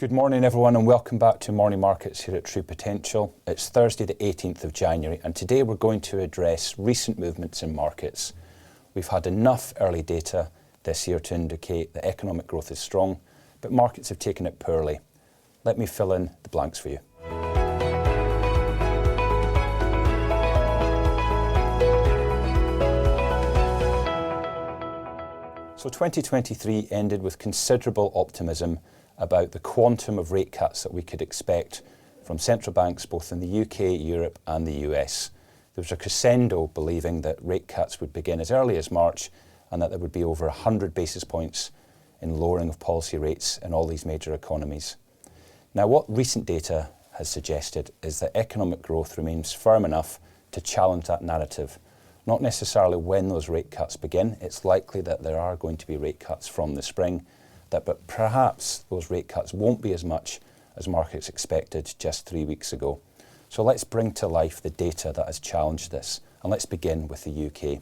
Good morning everyone and welcome back to Morning Markets here at True Potential. It's Thursday the 18th of January and today we're going to address recent movements in markets. We've had enough early data this year to indicate that economic growth is strong, but markets have taken it poorly. Let me fill in the blanks for you. So 2023 ended with considerable optimism about the quantum of rate cuts that we could expect from central banks both in the UK, Europe and the US. There was a crescendo believing that rate cuts would begin as early as March and that there would be over 100 basis points in lowering of policy rates in all these major economies. Now, what recent data has suggested is that economic growth remains firm enough to challenge that narrative. Not necessarily when those rate cuts begin. It's likely that there are going to be rate cuts from the spring, but perhaps those rate cuts won't be as much as markets expected just 3 weeks ago. So let's bring to life the data that has challenged this. And let's begin with the UK.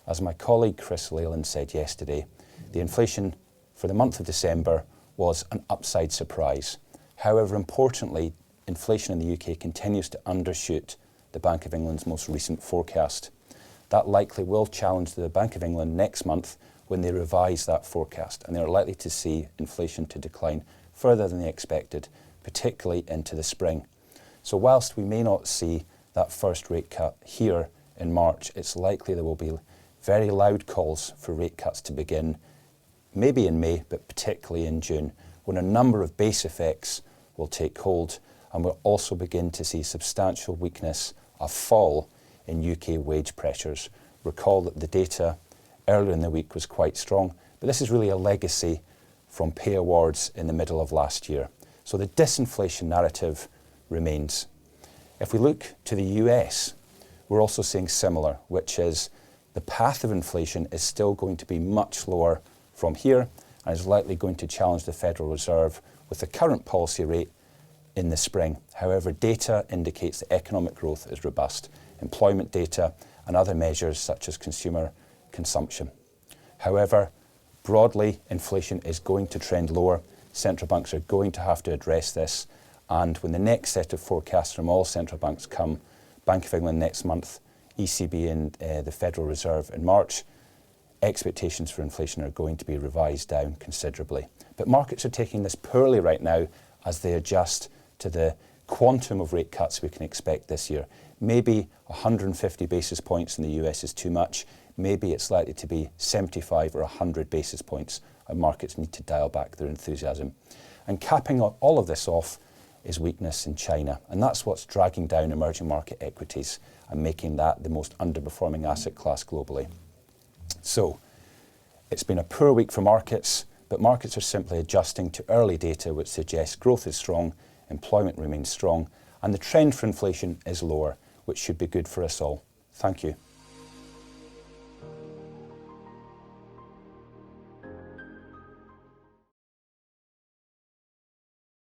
As my colleague Chris Leyland said yesterday, the inflation for the month of December was an upside surprise. However, importantly, inflation in the UK continues to undershoot the Bank of England's most recent forecast. That likely will challenge the Bank of England next month when they revise that forecast, and they're likely to see inflation to decline further than they expected, particularly into the spring. So whilst we may not see that first rate cut here in March, it's likely there will be very loud calls for rate cuts to begin, maybe in May, but particularly in June, when a number of base effects will take hold, and we'll also begin to see substantial weakness, a fall in UK wage pressures. Recall that the data earlier in the week was quite strong, but this is really a legacy from pay awards in the middle of last year. So the disinflation narrative remains. If we look to the US, we're also seeing similar, which is the path of inflation is still going to be much lower from here and is likely going to challenge the Federal Reserve with the current policy rate in the spring. However, data indicates that economic growth is robust. Employment data and other measures such as consumer consumption. However, broadly, inflation is going to trend lower. Central banks are going to have to address this, and when the next set of forecasts from all central banks come, Bank of England next month, ECB and the Federal Reserve in March, expectations for inflation are going to be revised down considerably. But markets are taking this poorly right now as they adjust to the quantum of rate cuts we can expect this year. Maybe 150 basis points in the US is too much. Maybe it's likely to be 75 or 100 basis points, and markets need to dial back their enthusiasm. And capping all of this off is weakness in China, and that's what's dragging down emerging market equities and making that the most underperforming asset class globally. So it's been a poor week for markets, but markets are simply adjusting to early data which suggests growth is strong, employment remains strong, and the trend for inflation is lower, which should be good for us all. Thank you.